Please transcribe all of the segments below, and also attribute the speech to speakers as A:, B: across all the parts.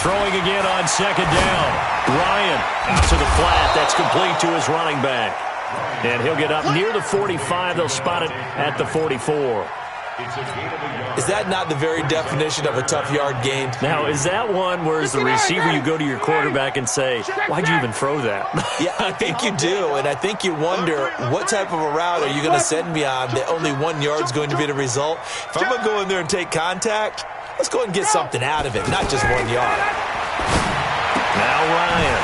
A: Throwing again on second down. Ryan out to the flat. That's complete to his running back. And he'll get up near the 45. They'll spot it at the 44.
B: Is that not the very definition of a tough yard gain?
A: Now, is that one where as the receiver you go to your quarterback and say, why'd you even throw that?
B: Yeah, I think you do, and I think you wonder what type of a route are you going to send me on that only 1 yard's going to be the result? If I'm going to go in there and take contact, let's go ahead and get something out of it, not just 1 yard.
A: Now Ryan.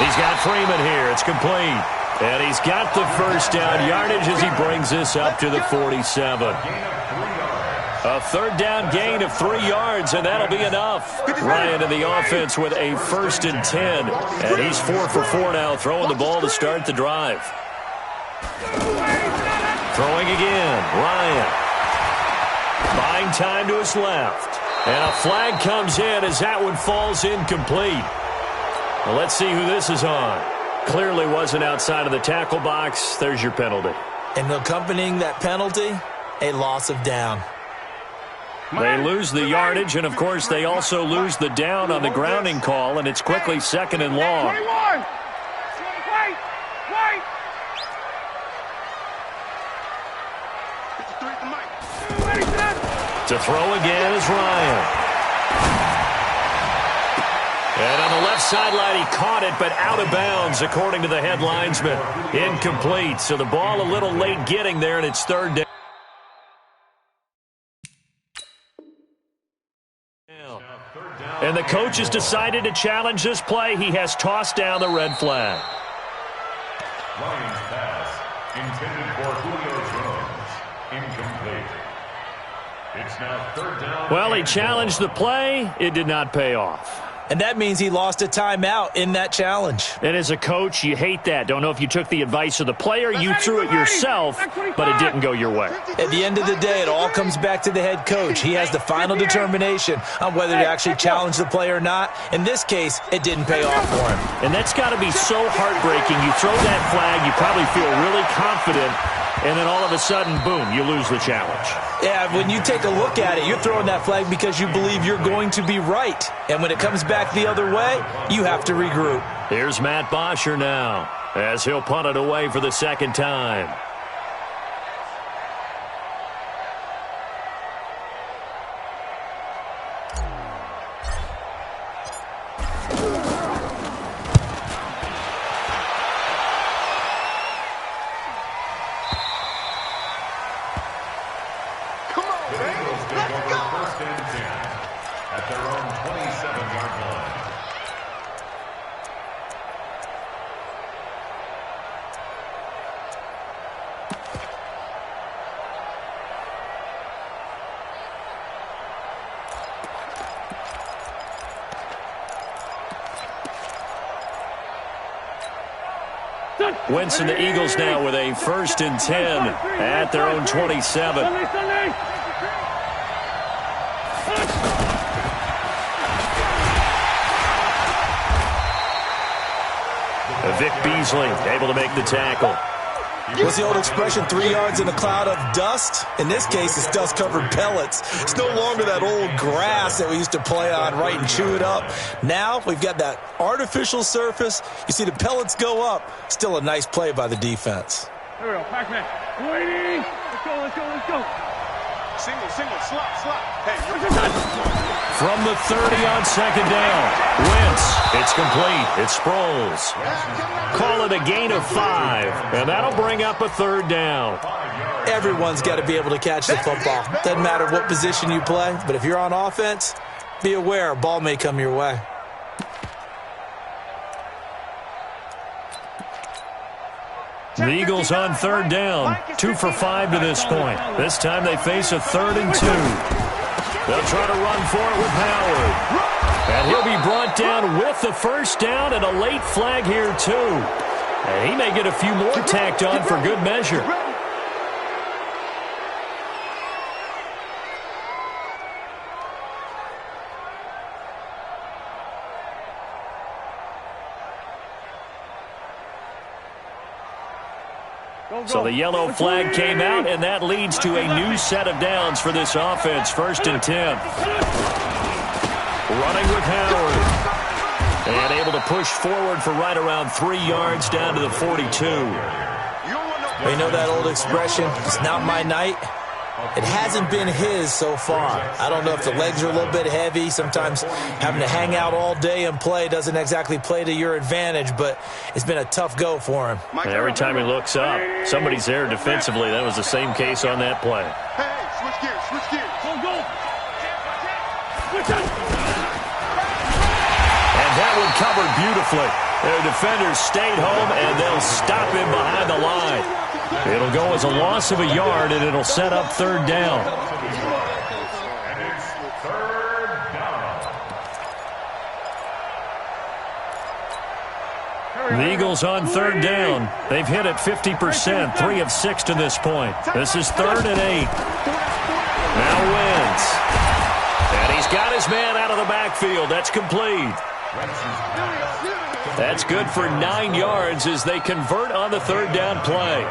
A: He's got Freeman here. It's complete. And he's got the first down yardage as he brings this up to the 47. A third down gain of 3 yards, and that'll be enough. Ryan in the offense with a 1st and 10. And he's 4 for 4 now, throwing the ball to start the drive. Throwing again, Ryan. Buying time to his left. And a flag comes in as that one falls incomplete. Well, let's see who this is on. Clearly wasn't outside of the tackle box. There's your penalty.
B: And accompanying that penalty, a loss of down.
A: They lose the yardage, and, of course, they also lose the down on the grounding call, and it's quickly 2nd and long. To throw again is Ryan. And on the left sideline, he caught it, but out of bounds, according to the head linesman. Incomplete, so the ball a little late getting there, and it's 3rd down. And the coach has decided to challenge this play. He has tossed down the red flag.
C: Ryan's pass intended for Julio Jones. Incomplete. It's now 3rd down.
A: Well, he challenged the play. It did not pay off.
B: And that means he lost a timeout in that challenge.
A: And as a coach, you hate that. Don't know if you took the advice of the player. You threw it yourself, but it didn't go your way.
B: At the end of the day, it all comes back to the head coach. He has the final determination on whether to actually challenge the play or not. In this case, it didn't pay off for him.
A: And that's got to be so heartbreaking. You throw that flag, you probably feel really confident, and then all of a sudden, boom, you lose the challenge.
B: Yeah, when you take a look at it, you're throwing that flag because you believe you're going to be right. And when it comes back the other way, you have to regroup.
A: Here's Matt Bosher now as he'll punt it away for the 2nd time. Wentz and the Eagles now with a 1st and 10 at their own 27. Vic Beasley able to make the tackle.
B: What's the old expression, 3 yards in a cloud of dust? In this case, it's dust-covered pellets. It's no longer that old grass that we used to play on, right, and chew it up. Now we've got that artificial surface. You see the pellets go up. Still a nice play by the defense.
D: Here we go, Pac-Man. Waiting. Let's go, let's go, let's go. Single, slot. Hey,
A: from the 30 on 2nd down. Wentz. It's complete. It's Sproles. Call it a gain of 5, and that'll bring up a 3rd down.
B: Everyone's got to be able to catch the football. Doesn't matter what position you play, but if you're on offense, be aware a ball may come your way.
A: The Eagles on 3rd down. 2 for 5 to this point. This time they face a 3rd and 2. They'll try to run for it with Howard. And he'll be brought down with the 1st down and a late flag here, too. And he may get a few more tacked on for good measure. So the yellow flag came out, and that leads to a new set of downs for this offense. 1st and 10. Running with Howard. And able to push forward for right around 3 yards down to the 42.
B: You know that old expression, it's not my night? It hasn't been his so far. I don't know if the legs are a little bit heavy. Sometimes having to hang out all day and play doesn't exactly play to your advantage, but it's been a tough go for him.
A: And every time he looks up, somebody's there defensively. That was the same case on that play.
D: Hey, switch gears, switch gears. Go.
A: And that one covered beautifully. Their defenders stayed home, and they'll stop him behind the line. It'll go as a loss of a yard, and it'll set up 3rd down.
C: And it's 3rd down.
A: The Eagles on 3rd down. They've hit it 50%, 3 of 6 to this point. This is 3rd and 8. Now Wentz. And he's got his man out of the backfield. That's complete. That's good for 9 yards as they convert on the 3rd down play.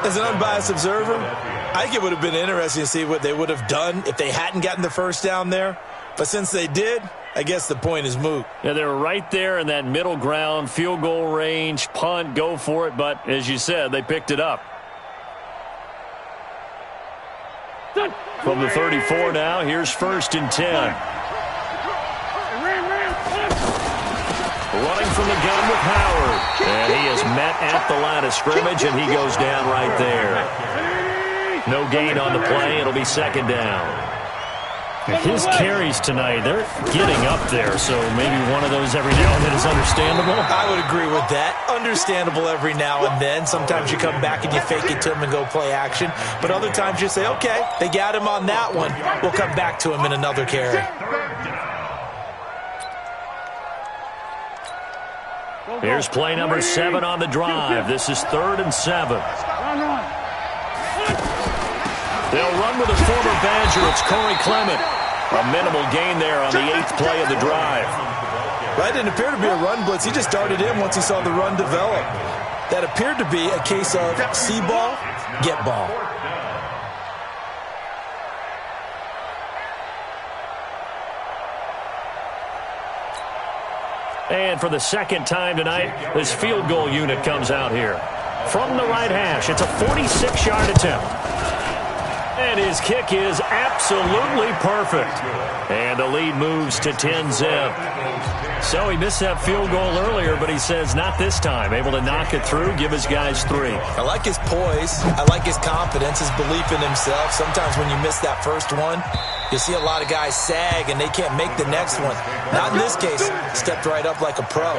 B: As an unbiased observer, I think it would have been interesting to see what they would have done if they hadn't gotten the 1st down there. But since they did, I guess the point is moot.
A: Yeah, they were right there in that middle ground, field goal range, punt, go for it. But as you said, they picked it up. From the 34 now, here's 1st and 10. Running from the gun with Howard. And he is met at the line of scrimmage, and he goes down right there. No gain on the play. It'll be 2nd down. His carries tonight, they're getting up there, so maybe one of those every now and then is understandable.
B: I would agree with that. Understandable every now and then. Sometimes you come back and you fake it to him and go play action. But other times you say, okay, they got him on that one. We'll come back to him in another carry.
A: Here's play number 7 on the drive. This is 3rd and 7. They'll run with a former Badger. It's Corey Clement. A minimal gain there on the 8th play of the drive.
B: That didn't appear to be a run blitz. He just started in once he saw the run develop. That appeared to be a case of see ball, get ball.
A: And for the 2nd time tonight, this field goal unit comes out here. From the right hash, it's a 46-yard attempt. And his kick is absolutely perfect. And the lead moves to 10-zip. So he missed that field goal earlier, but he says not this time. Able to knock it through, give his guys 3.
B: I like his poise. I like his confidence, his belief in himself. Sometimes when you miss that first one, you see a lot of guys sag and they can't make the next one. Not in this case. Stepped right up like a pro.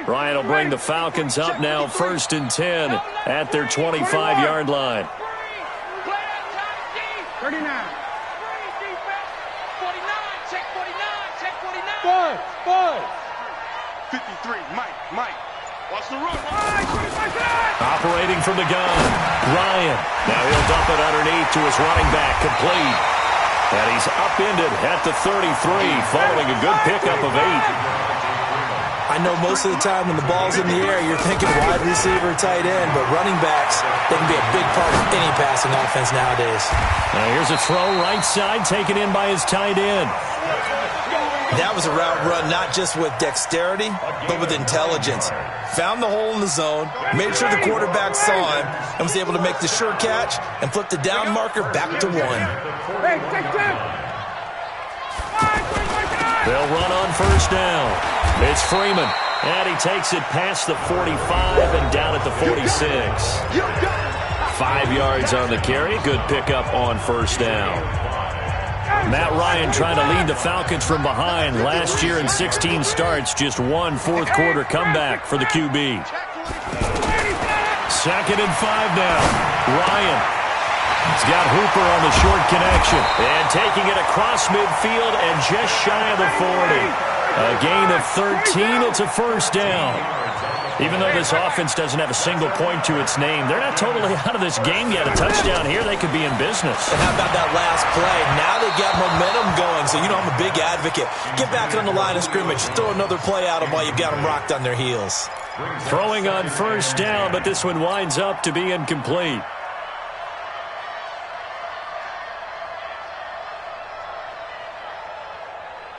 A: Ryan will bring the Falcons up now 1st and 10 at their 25-yard line.
D: 39. 49, check 49. 53, Mike. Watch the run.
A: Operating from the gun, Ryan. Now he'll dump it underneath to his running back, complete. And he's upended at the 33, following a good pickup of 8.
B: I know most of the time when the ball's in the air, you're thinking wide receiver, tight end, but running backs, they can be a big part of any passing offense nowadays.
A: Now here's a throw right side, taken in by his tight end.
B: That was a route run not just with dexterity, but with intelligence. Found the hole in the zone, made sure the quarterback saw him, and was able to make the sure catch and flip the down marker back to 1.
D: Hey, take 10.
A: They'll run on 1st down. It's Freeman, and he takes it past the 45 and down at the 46. 5 yards on the carry. Good pickup on 1st down. Matt Ryan trying to lead the Falcons from behind. Last year in 16 starts, just 1 fourth-quarter comeback for the QB. 2nd and 5 now. Ryan. He's got Hooper on the short connection. And taking it across midfield and just shy of the 40. A gain of 13. It's a 1st down. Even though this offense doesn't have a single point to its name, they're not totally out of this game yet. A touchdown here, they could be in business.
B: And how about that last play? Now they got momentum going, so you know I'm a big advocate. Get back on the line of scrimmage. Throw another play at them while you've got them rocked on their heels.
A: Throwing on first down, but this one winds up to be incomplete.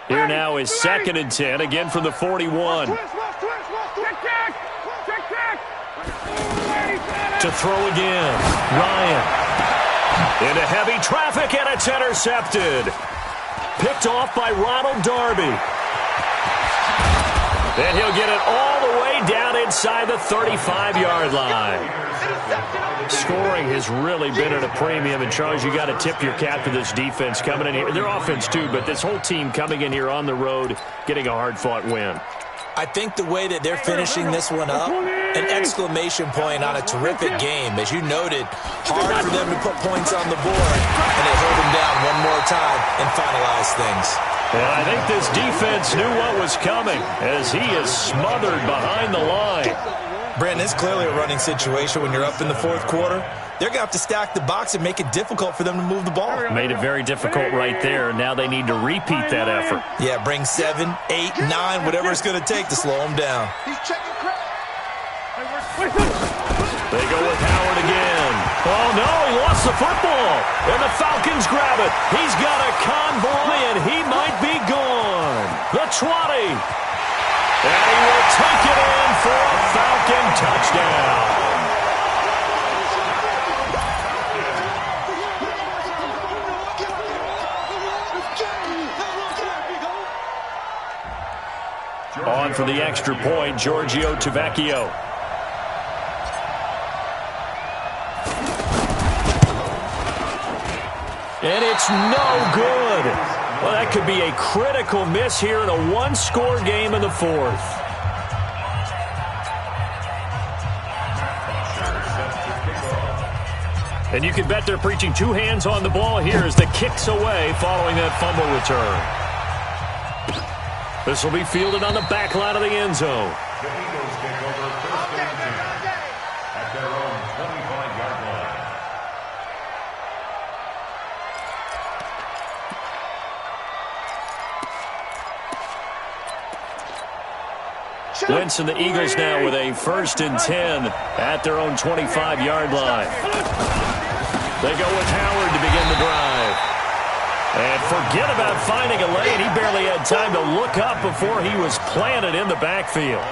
A: Here now is 2nd and 10, again from the 41. To throw again. Ryan. Into heavy traffic, and it's intercepted. Picked off by Ronald Darby. And he'll get it all the way down inside the 35-yard line. Scoring has really been at a premium, and Charles, you got to tip your cap to this defense coming in here. Their offense too, but this whole team coming in here on the road, getting a hard-fought win.
B: I think the way that they're finishing this one up, an exclamation point on a terrific game. As you noted, hard for them to put points on the board, and they hold them down one more time and finalize things.
A: And I think this defense knew what was coming as he is smothered behind the line.
B: Brandon, it's clearly a running situation when you're up in the fourth quarter. They're going to have to stack the box and make it difficult for them to move the ball.
A: Made it very difficult right there. Now they need to repeat that effort.
B: Yeah, bring 7, 8, 9, whatever it's going to take to slow them down.
A: They go with Howard again. Oh, no, he lost the football. And the Falcons grab it. He's got a convoy, and he might be gone. The 20. And he will take it in for a Falcon touchdown. On for the extra point, Giorgio Tavecchio. And it's no good. Well, that could be a critical miss here in a one-score game in the fourth. And you can bet they're preaching two hands on the ball here as the kick's away following that fumble return. This will be fielded on the back line of the end zone.
C: The Eagles take over 1st and 10 at their own 25-yard line.
A: Wentz and the Eagles now with a 1st and 10 at their own 25-yard line. They go with Howard to begin the drive. And forget about finding a lane. He barely had time to look up before he was planted in the backfield.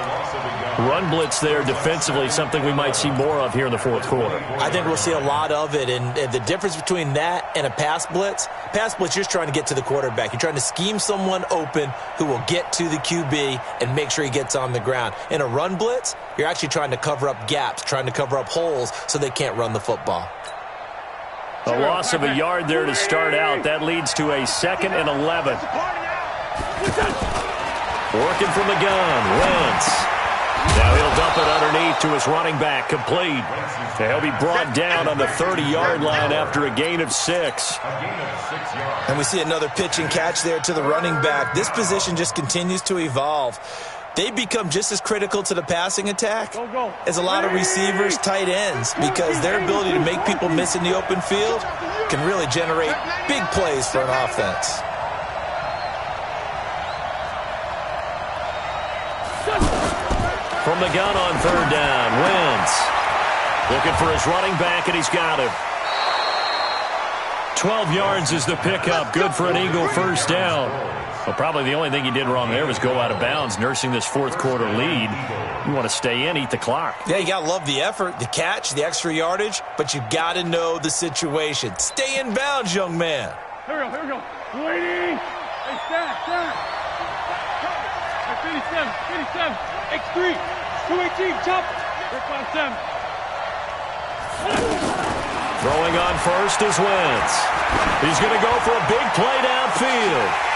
A: Run blitz there defensively, something we might see more of here in the fourth quarter.
B: I think we'll see a lot of it, and the difference between that and a pass blitz, you're just trying to get to the quarterback. You're trying to scheme someone open who will get to the QB and make sure he gets on the ground. In a run blitz, you're actually trying to cover up gaps, trying to cover up holes so they can't run the football.
A: A loss of a yard there to start out. That leads to a 2nd and 11. Working from the gun, Wentz. Now he'll dump it underneath to his running back, complete. He'll be brought down on the 30-yard line after a gain of 6.
B: And we see another pitch and catch there to the running back. This position just continues to evolve. They become just as critical to the passing attack as a lot of receivers, tight ends, because their ability to make people miss in the open field can really generate big plays for an offense.
A: From the gun on 3rd down, Wentz looking for his running back, and he's got him. 12 yards is the pickup. Good for an Eagle 1st down. Well, probably the only thing he did wrong there was go out of bounds, nursing this fourth quarter lead. You want to stay in, eat the clock.
B: Yeah, you got to love the effort, the catch, the extra yardage, but you got to know the situation. Stay in bounds, young man.
D: Here we go. Waiting. Hey, stack. 57, X3, 218, chop. 57.
A: Throwing on first is Wentz. He's going to go for a big play downfield.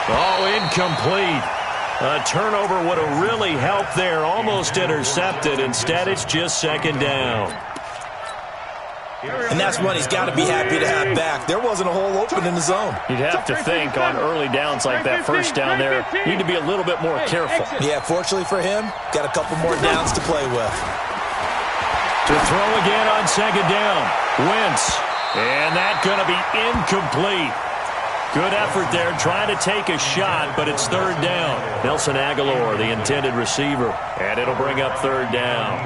A: Oh, incomplete. A turnover would have really helped there. Almost intercepted. Instead, it's just 2nd down.
B: And that's one he's got to be happy to have back. There wasn't a hole open in the zone.
A: You'd have to think on early downs like that first down there, you need to be a little bit more careful.
B: Yeah, fortunately for him, got a couple more downs to play with.
A: To throw again on second down. Wentz. And that's going to be incomplete. Good effort there, trying to take a shot, but it's third down. Nelson Aguilar, the intended receiver, and it'll bring up third down.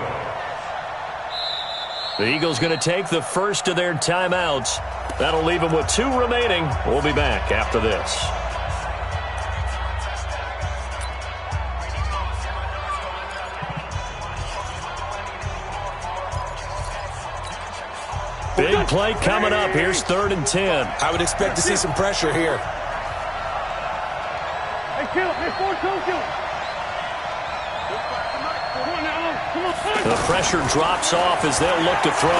A: The Eagles going to take the first of their timeouts. That'll leave them with 2 remaining. We'll be back after this. Big play coming up. Here's 3rd and 10.
B: I would expect to see some pressure here.
D: Hey, kill. Hey, force him, kill. Come on now.
A: The pressure drops off as they'll look to throw.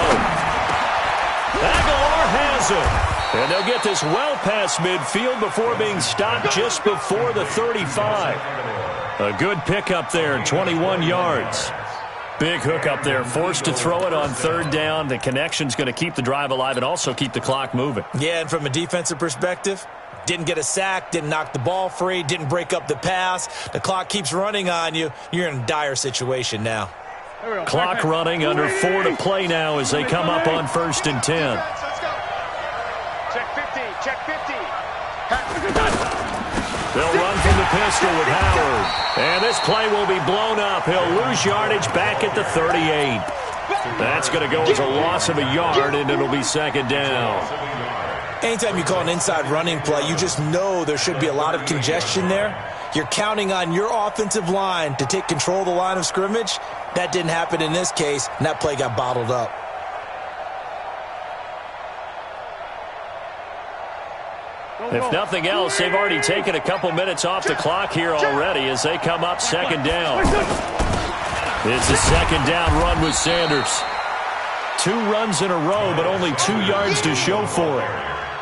A: Aguilar has it. And they'll get this well past midfield before being stopped just before the 35. A good pickup there, 21 yards. Big hook up there, forced to throw it on third down. The connection's going to keep the drive alive and also keep the clock moving.
B: Yeah, and from a defensive perspective, didn't get a sack, didn't knock the ball free, didn't break up the pass. The clock keeps running on you. You're in a dire situation now.
A: Clock running, under 4 to play now as they come up on 1st and 10.
D: Let's go. Check 50, check 50.
A: They'll run from the pistol with Howard. And this play will be blown up. He'll lose yardage back at the 38. That's going to go as a loss of a yard, and it'll be 2nd down.
B: Anytime you call an inside running play, you just know there should be a lot of congestion there. You're counting on your offensive line to take control of the line of scrimmage. That didn't happen in this case, and that play got bottled up.
A: If nothing else, they've already taken a couple minutes off the clock here already as they come up 2nd down. It's a 2nd down run with Sanders. 2 runs in a row, but only 2 yards to show for it.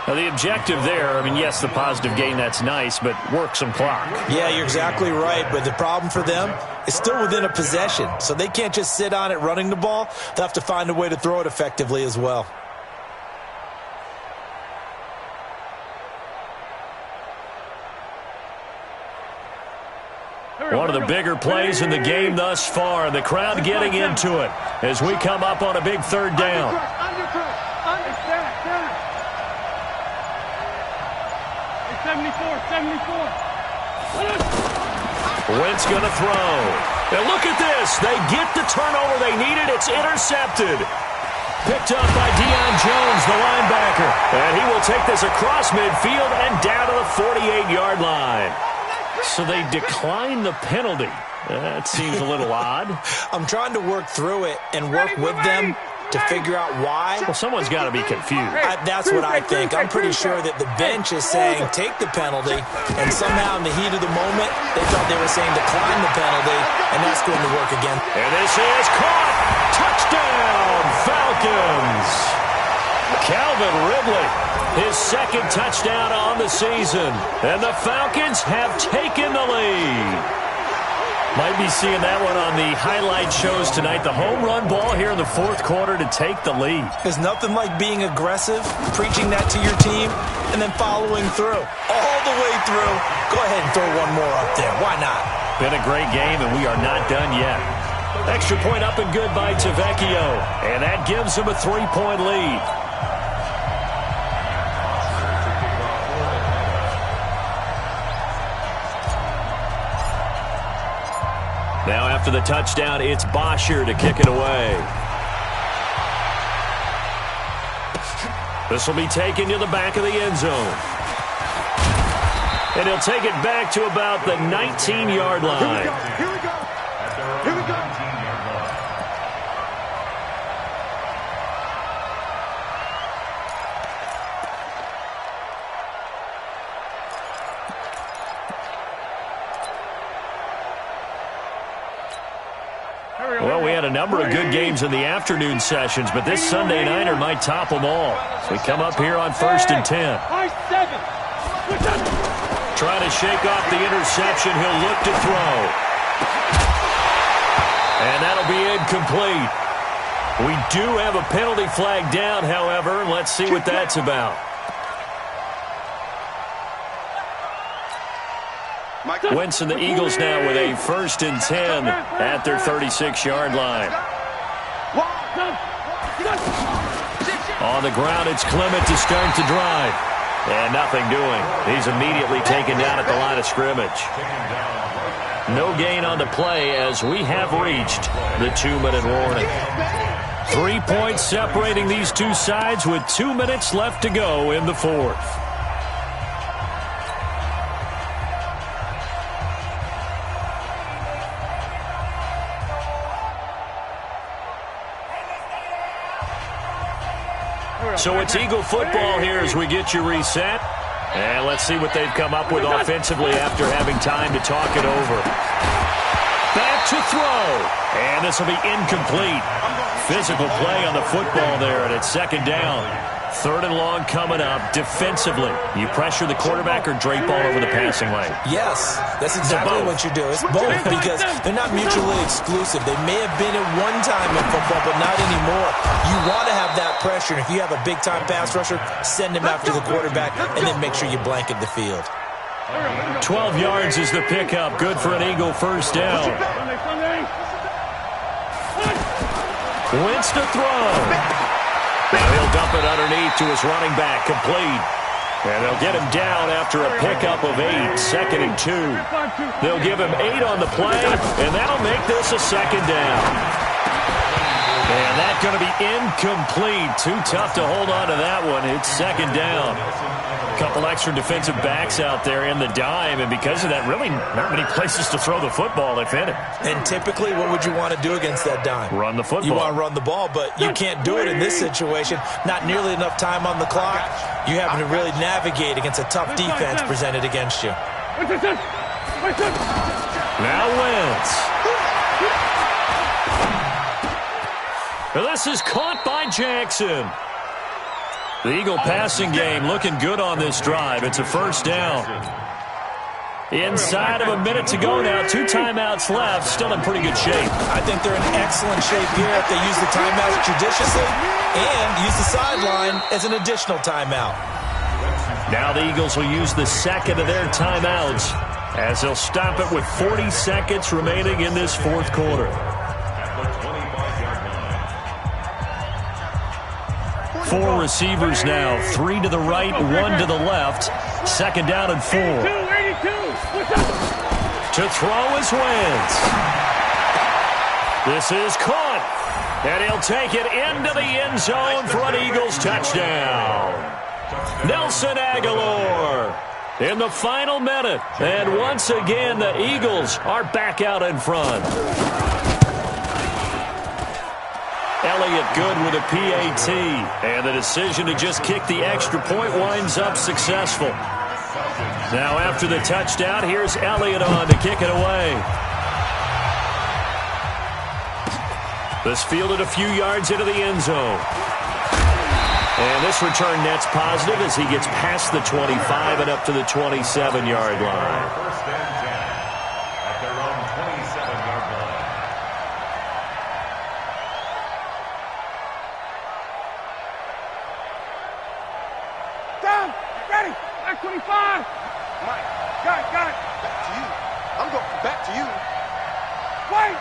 A: Now, the objective there, I mean, yes, the positive gain, that's nice, but work some clock.
B: Yeah, you're exactly right, but the problem for them is still within a possession, so they can't just sit on it running the ball. They'll have to find a way to throw it effectively as well.
A: One of the bigger plays in the game thus far. The crowd getting into it as we come up on a big 3rd down. Wentz going to throw. And look at this. They get the turnover they needed. It's intercepted. Picked up by Deion Jones, the linebacker. And he will take this across midfield and down to the 48-yard line. So they decline the penalty. That seems a little odd.
B: I'm trying to work through it and work with them to figure out why.
A: Well, someone's got to be confused.
B: That's what I think. I'm pretty sure that the bench is saying take the penalty, and somehow in the heat of the moment, they thought they were saying decline the penalty, and that's going to work again.
A: And this is caught. Touchdown, Falcons. Calvin Ridley, his 2nd touchdown on the season. And the Falcons have taken the lead. Might be seeing that one on the highlight shows tonight. The home run ball here in the 4th quarter to take the lead.
B: There's nothing like being aggressive, preaching that to your team, and then following through. All the way through. Go ahead and throw one more up there. Why not?
A: Been a great game, and we are not done yet. Extra point up and good by Tavecchio. And that gives him a 3-point lead. Now after the touchdown, it's Bosher to kick it away. This will be taken to the back of the end zone. And he'll take it back to about the 19-yard line.
D: Here we go. Here we go.
A: Well, we had a number of good games in the afternoon sessions, but this Sunday nighter might top them all. So we come up here on 1st and 10. Trying to shake off the interception. He'll look to throw. And that'll be incomplete. We do have a penalty flag down, however. Let's see what that's about. Wentz and the Eagles now with a 1st and 10 at their 36-yard line. On the ground, it's Clement to start the drive. And nothing doing. He's immediately taken down at the line of scrimmage. No gain on the play as we have reached the 2-minute warning. 3 points separating these two sides with 2 minutes left to go in the 4th. So it's Eagle football here as we get you reset. And let's see what they've come up with offensively after having time to talk it over. Back to throw. And this will be incomplete. Physical play on the football there, and it's 2nd down. 3rd and long coming up. Defensively, you pressure the quarterback or drape all over the passing lane?
B: Yes, that's exactly what you do. It's both because they're not mutually exclusive. They may have been at one time in football, but not anymore. You want to have that pressure. And if you have a big-time pass rusher, send him after the quarterback, and then make sure you blanket the field.
A: 12 yards is the pickup. Good for an Eagle 1st down. Wentz to throw. Now he'll dump it underneath to his running back, complete. And they'll get him down after a pickup of 8, 2nd and 2. They'll give him 8 on the play, and that'll make this a 2nd down. And that's going to be incomplete. Too tough to hold on to that one. It's 2nd down. A couple extra defensive backs out there in the dime, and because of that, really not many places to throw the football, if any.
B: And typically, what would you want to do against that dime?
A: Run the football.
B: You want to run the ball, but you can't do it in this situation. Not nearly enough time on the clock. You having to really navigate against a tough defense presented against you.
A: Now Wentz. This is caught by Jackson. The Eagle passing game looking good on this drive. It's a 1st down. Inside of a minute to go now. 2 timeouts left. Still in pretty good shape.
B: I think they're in excellent shape here if they use the timeouts judiciously and use the sideline as an additional timeout.
A: Now the Eagles will use the 2nd of their timeouts as they'll stop it with 40 seconds remaining in this 4th quarter. 4 receivers now, 3 to the right, 1 to the left. 2nd down and 4. To throw is Wentz. This is caught. And he'll take it into the end zone for an Eagles touchdown. Nelson Aguilar in the final minute. And once again, the Eagles are back out in front. Elliott good with a PAT, and the decision to just kick the extra point winds up successful. Now after the touchdown, here's Elliott on to kick it away. This fielded a few yards into the end zone. And this return net's positive as he gets past the 25 and up to the 27-yard line.
C: First and 10 at their own 27-yard line.
D: Down. Ready. Back 25. Mike. Got it. Back to you. I'm going back to you. Wait.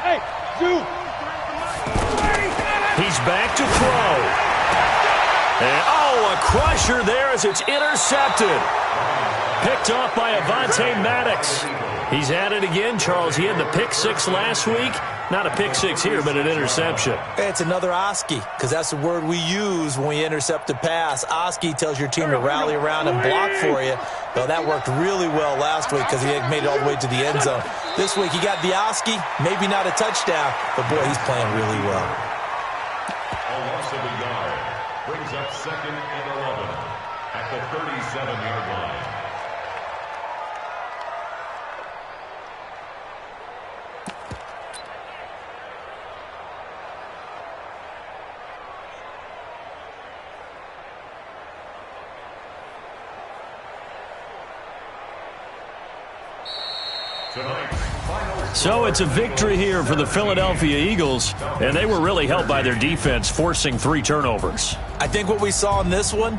D: Hey, you.
A: He's back to throw. And, a crusher there as it's intercepted. Picked off by Avonte Maddox. He's at it again, Charles. He had the pick six last week. Not a pick six here, but an interception.
B: It's another Oski, because that's the word we use when we intercept a pass. Oski tells your team to rally around and block for you. Well, that worked really well last week because he had made it all the way to the end zone. This week, he got the Oski, maybe not a touchdown, but boy, he's playing really well.
C: A loss of a yard brings up 2nd and 11 at the 37-yard line.
A: So it's a victory here for the Philadelphia Eagles, and they were really helped by their defense forcing 3 turnovers.
B: I think what we saw in this one